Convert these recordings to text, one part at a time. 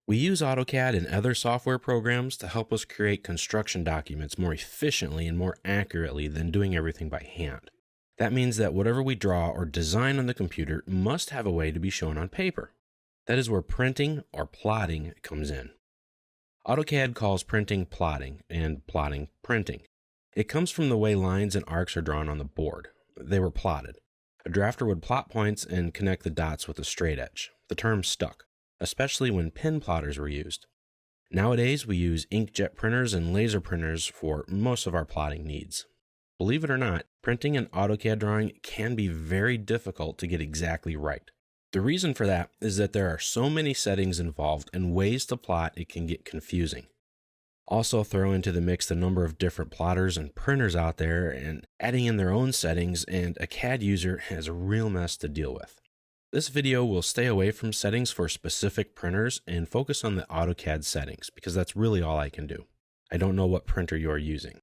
We use AutoCAD and other software programs to help us create construction documents more efficiently and more accurately than doing everything by hand. That means that whatever we draw or design on the computer must have a way to be shown on paper. That is where printing or plotting comes in. AutoCAD calls printing plotting and plotting printing. It comes from the way lines and arcs are drawn on the board. They were plotted. A drafter would plot points and connect the dots with a straight edge. The term stuck, especially when pen plotters were used. Nowadays, we use inkjet printers and laser printers for most of our plotting needs. Believe it or not, printing an AutoCAD drawing can be very difficult to get exactly right. The reason for that is that there are so many settings involved and ways to plot it can get confusing. Also throw into the mix the number of different plotters and printers out there and adding in their own settings, and a CAD user has a real mess to deal with. This video will stay away from settings for specific printers and focus on the AutoCAD settings because that's really all I can do. I don't know what printer you're using.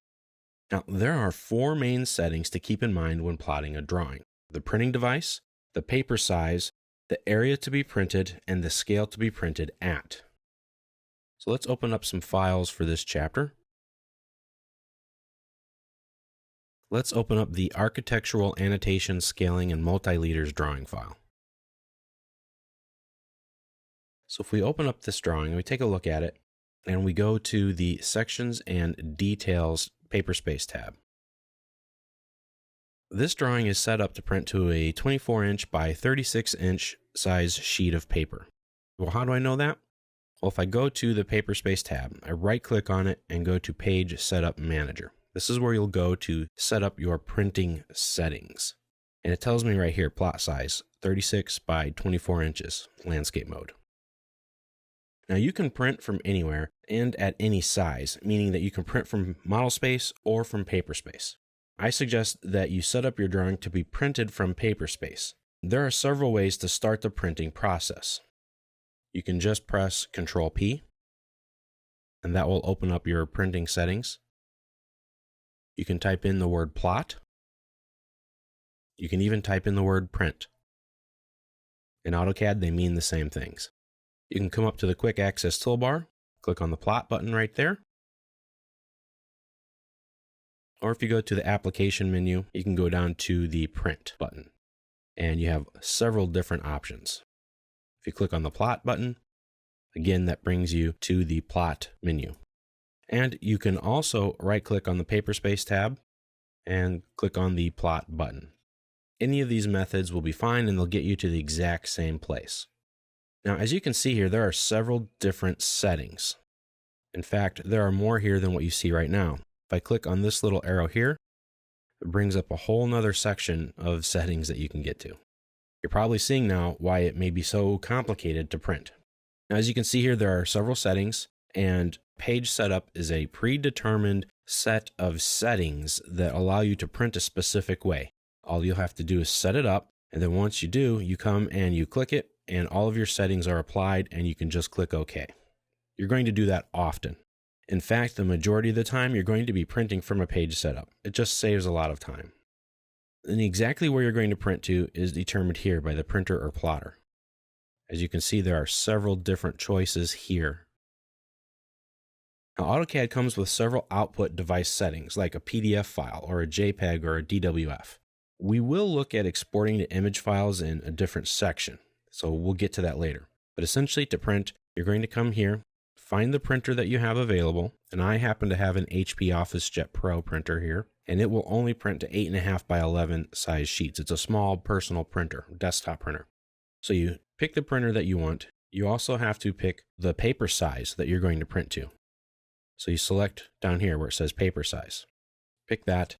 Now, there are 4 main settings to keep in mind when plotting a drawing: the printing device, the paper size, the area to be printed, and the scale to be printed at. So let's open up some files for this chapter. Let's open up the Architectural Annotation Scaling and Multi-Liters drawing file. So if we open up this drawing, we take a look at it, and we go to the Sections and Details Paperspace tab. This drawing is set up to print to a 24-inch by 36-inch size sheet of paper. Well, how do I know that? Well, if I go to the Paperspace tab, I right-click on it and go to Page Setup Manager. This is where you'll go to set up your printing settings. And it tells me right here, plot size, 36 by 24 inches, landscape mode. Now you can print from anywhere and at any size, meaning that you can print from model space or from paper space. I suggest that you set up your drawing to be printed from paper space. There are several ways to start the printing process. You can just press Ctrl P, and that will open up your printing settings. You can type in the word plot. You can even type in the word print. In AutoCAD, they mean the same things. You can come up to the Quick Access toolbar, click on the plot button right there. Or if you go to the application menu, you can go down to the print button, and you have several different options. If you click on the plot button, again, that brings you to the plot menu. And you can also right-click on the Paperspace tab and click on the plot button. Any of these methods will be fine and they'll get you to the exact same place. Now, as you can see here, there are several different settings. In fact, there are more here than what you see right now. If I click on this little arrow here, it brings up a whole nother section of settings that you can get to. You're probably seeing now why it may be so complicated to print. Now, as you can see here, there are several settings, and page setup is a predetermined set of settings that allow you to print a specific way. All you'll have to do is set it up, and then once you do, you come and you click it, and all of your settings are applied, and you can just click OK. You're going to do that often. In fact, the majority of the time, you're going to be printing from a page setup. It just saves a lot of time. And exactly where you're going to print to is determined here by the printer or plotter. As you can see, there are several different choices here. Now, AutoCAD comes with several output device settings, like a PDF file or a JPEG or a DWF. We will look at exporting the image files in a different section, so we'll get to that later. But essentially, to print, you're going to come here, find the printer that you have available, and I happen to have an HP OfficeJet Pro printer here, and it will only print to 8.5 by 11 size sheets. It's a small personal printer, desktop printer. So you pick the printer that you want. You also have to pick the paper size that you're going to print to. So you select down here where it says paper size. Pick that,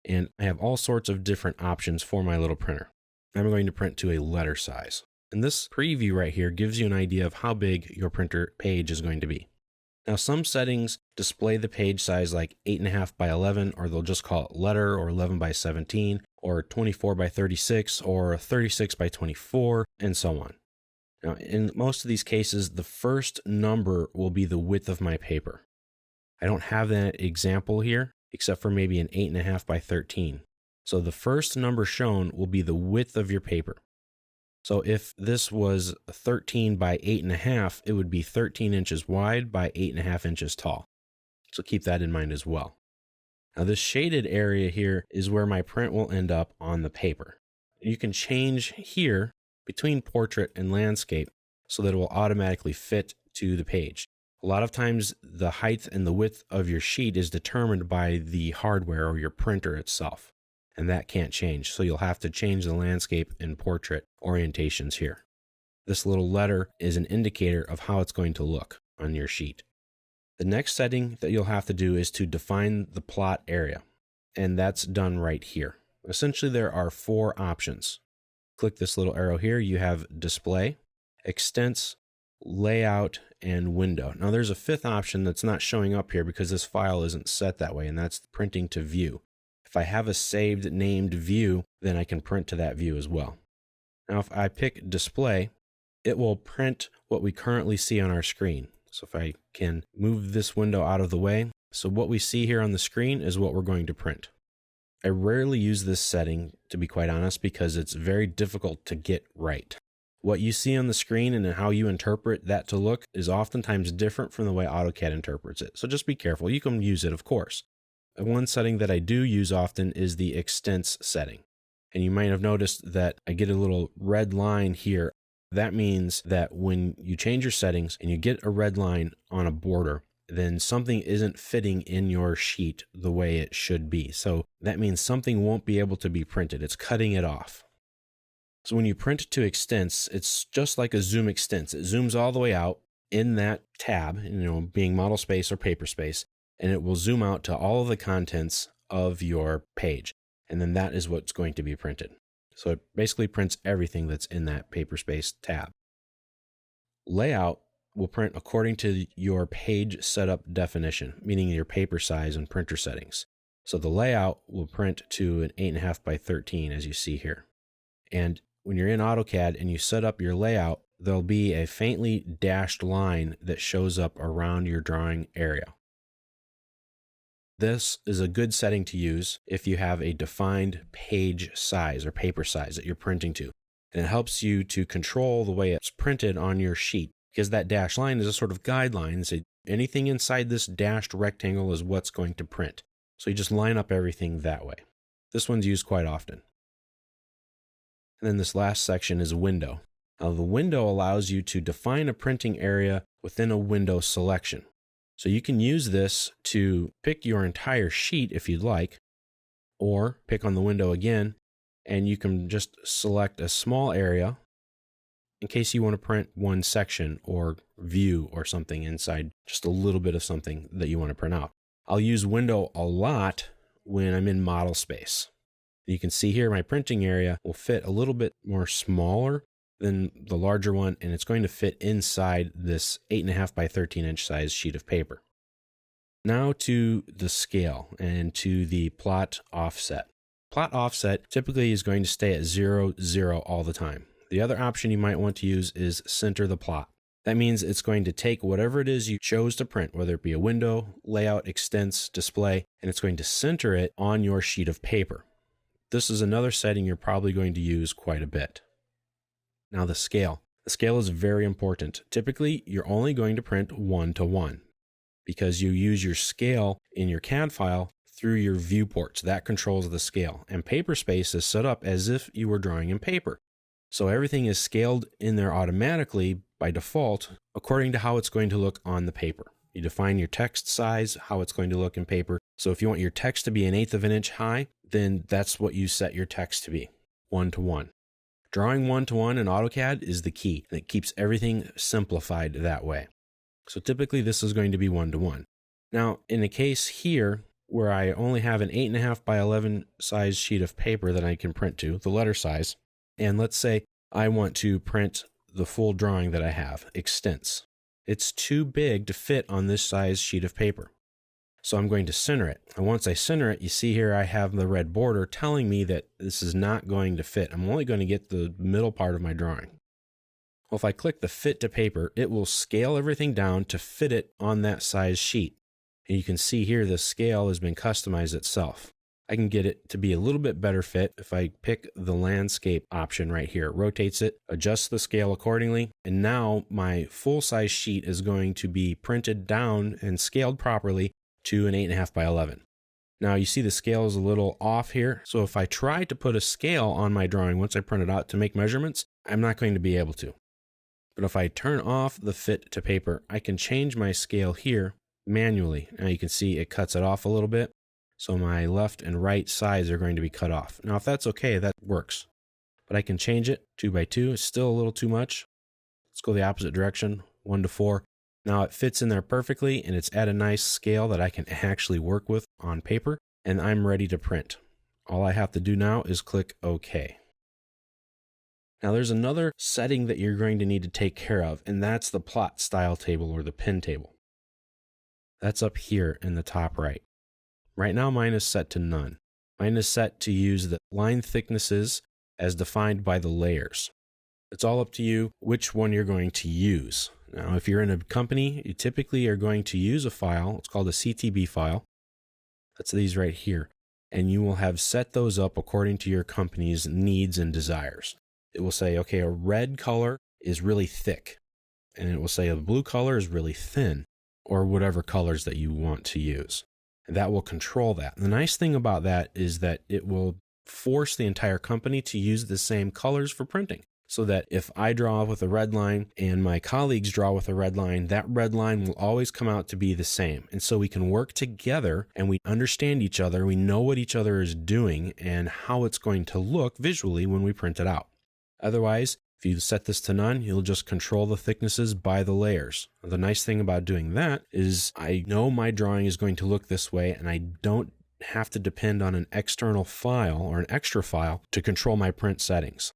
and I have all sorts of different options for my little printer. I'm going to print to a letter size. And this preview right here gives you an idea of how big your printer page is going to be. Now, some settings display the page size like 8.5 by 11, or they'll just call it letter, or 11 by 17, or 24 by 36, or 36 by 24, and so on. Now, in most of these cases, the first number will be the width of my paper. I don't have that example here, except for maybe an 8.5 by 13. So the first number shown will be the width of your paper. So if this was 13 by 8.5, it would be 13 inches wide by 8.5 inches tall. So keep that in mind as well. Now this shaded area here is where my print will end up on the paper. You can change here between portrait and landscape so that it will automatically fit to the page. A lot of times the height and the width of your sheet is determined by the hardware or your printer itself, and that can't change. So you'll have to change the landscape and portrait orientations here. This little letter is an indicator of how it's going to look on your sheet. The next setting that you'll have to do is to define the plot area, and that's done right here. Essentially, there are 4 options. Click this little arrow here. You have display, extents, layout, and window. Now there's a 5th option that's not showing up here because this file isn't set that way, and that's printing to view. If I have a saved named view, then I can print to that view as well. Now if I pick display, it will print what we currently see on our screen. So if I can move this window out of the way, so what we see here on the screen is what we're going to print. I rarely use this setting, to be quite honest, because it's very difficult to get right. What you see on the screen and how you interpret that to look is oftentimes different from the way AutoCAD interprets it. So just be careful. You can use it, of course. One setting that I do use often is the extents setting. And you might have noticed that I get a little red line here. That means that when you change your settings and you get a red line on a border, then something isn't fitting in your sheet the way it should be. So that means something won't be able to be printed. It's cutting it off. So when you print to extents, it's just like a zoom extents. It zooms all the way out in that tab, being model space or paper space, and it will zoom out to all of the contents of your page. And then that is what's going to be printed. So it basically prints everything that's in that paper space tab. Layout will print according to your page setup definition, meaning your paper size and printer settings. So the layout will print to an 8.5 by 13 as you see here. And when you're in AutoCAD and you set up your layout, there'll be a faintly dashed line that shows up around your drawing area. This is a good setting to use if you have a defined page size or paper size that you're printing to. And it helps you to control the way it's printed on your sheet, because that dashed line is a sort of guideline. So anything inside this dashed rectangle is what's going to print. So you just line up everything that way. This one's used quite often. And then this last section is a window. Now the window allows you to define a printing area within a window selection. So you can use this to pick your entire sheet if you'd like, or pick on the window again, and you can just select a small area in case you want to print one section or view or something inside, just a little bit of something that you want to print out. I'll use window a lot when I'm in model space. You can see here my printing area will fit a little bit more smaller than the larger one, and it's going to fit inside this 8.5 by 13 inch size sheet of paper. Now to the scale and to the plot offset. Plot offset typically is going to stay at 0, 0 all the time. The other option you might want to use is center the plot. That means it's going to take whatever it is you chose to print, whether it be a window, layout, extents, display, and it's going to center it on your sheet of paper. This is another setting you're probably going to use quite a bit. Now the scale. The scale is very important. Typically, you're only going to print 1:1 because you use your scale in your CAD file through your viewports. That controls the scale. And Paperspace is set up as if you were drawing in paper. So everything is scaled in there automatically by default according to how it's going to look on the paper. You define your text size, how it's going to look in paper. So if you want your text to be 1/8 of an inch high, then that's what you set your text to be, 1:1. Drawing 1:1 in AutoCAD is the key, and it keeps everything simplified that way. So typically this is going to be 1:1. Now, in the case here, where I only have an 8.5 by 11 size sheet of paper that I can print to, the letter size, and let's say I want to print the full drawing that I have, extents. It's too big to fit on this size sheet of paper. So I'm going to center it. And once I center it, you see here I have the red border telling me that this is not going to fit. I'm only going to get the middle part of my drawing. Well, if I click the fit to paper, it will scale everything down to fit it on that size sheet. And you can see here the scale has been customized itself. I can get it to be a little bit better fit if I pick the landscape option right here. It rotates it, adjusts the scale accordingly, and now my full-size sheet is going to be printed down and scaled properly to an 8.5 by 11. Now you see the scale is a little off here, so if I try to put a scale on my drawing once I print it out to make measurements, I'm not going to be able to. But if I turn off the fit to paper, I can change my scale here manually. Now you can see it cuts it off a little bit. So my left and right sides are going to be cut off. Now, if that's okay, that works. But I can change it 2 by 2. It's still a little too much. Let's go the opposite direction, 1 to 4. Now it fits in there perfectly, and it's at a nice scale that I can actually work with on paper, and I'm ready to print. All I have to do now is click OK. Now there's another setting that you're going to need to take care of, and that's the plot style table or the pin table. That's up here in the top right. Right now mine is set to none. Mine is set to use the line thicknesses as defined by the layers. It's all up to you which one you're going to use. Now if you're in a company, you typically are going to use a file. It's called a CTB file. That's these right here. And you will have set those up according to your company's needs and desires. It will say, okay, a red color is really thick. And it will say a blue color is really thin, or whatever colors that you want to use. That will control that. The nice thing about that is that it will force the entire company to use the same colors for printing. So that if I draw with a red line and my colleagues draw with a red line, that red line will always come out to be the same. And so we can work together and we understand each other. We know what each other is doing and how it's going to look visually when we print it out. Otherwise, if you set this to none, you'll just control the thicknesses by the layers. The nice thing about doing that is I know my drawing is going to look this way, and I don't have to depend on an external file or an extra file to control my print settings.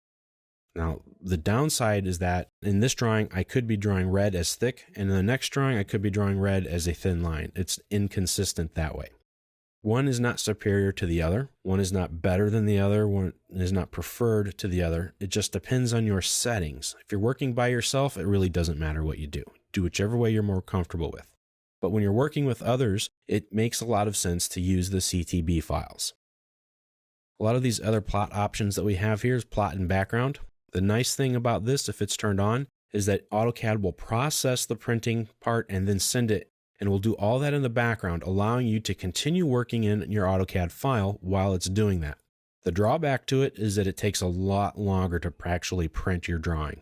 Now, the downside is that in this drawing, I could be drawing red as thick, and in the next drawing, I could be drawing red as a thin line. It's inconsistent that way. One is not superior to the other. One is not better than the other. One is not preferred to the other. It just depends on your settings. If you're working by yourself, it really doesn't matter what you do. Do whichever way you're more comfortable with. But when you're working with others, it makes a lot of sense to use the CTB files. A lot of these other plot options that we have here is plot and background. The nice thing about this, if it's turned on, is that AutoCAD will process the printing part and then send it, and will do all that in the background, allowing you to continue working in your AutoCAD file while it's doing that. The drawback to it is that it takes a lot longer to actually print your drawing.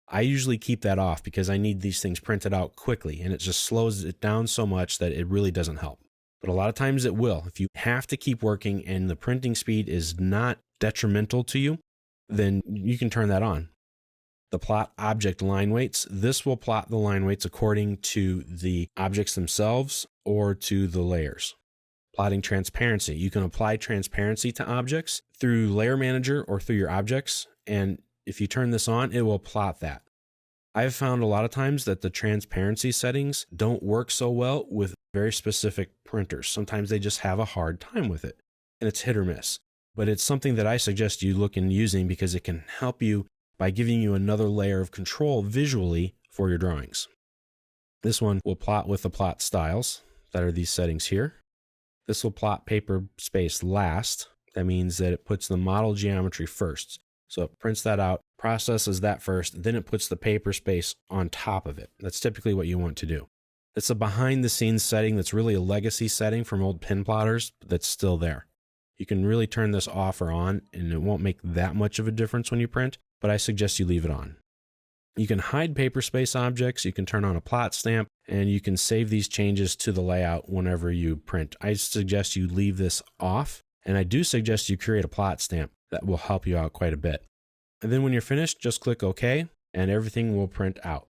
I usually keep that off because I need these things printed out quickly, and it just slows it down so much that it really doesn't help. But a lot of times it will. If you have to keep working and the printing speed is not detrimental to you, then you can turn that on. The plot object line weights, this will plot the line weights according to the objects themselves or to the layers. Plotting transparency, you can apply transparency to objects through Layer Manager or through your objects, and if you turn this on, it will plot that. I've found a lot of times that the transparency settings don't work so well with very specific printers. Sometimes they just have a hard time with it, and it's hit or miss. But it's something that I suggest you look in using because it can help you by giving you another layer of control visually for your drawings. This one will plot with the plot styles that are these settings here. This will plot paper space last. That means that it puts the model geometry first. So it prints that out, processes that first, then it puts the paper space on top of it. That's typically what you want to do. It's a behind the scenes setting that's really a legacy setting from old pen plotters, but that's still there. You can really turn this off or on, and it won't make that much of a difference when you print, but I suggest you leave it on. You can hide paper space objects, you can turn on a plot stamp, and you can save these changes to the layout whenever you print. I suggest you leave this off, and I do suggest you create a plot stamp. That will help you out quite a bit. And then when you're finished, just click OK, and everything will print out.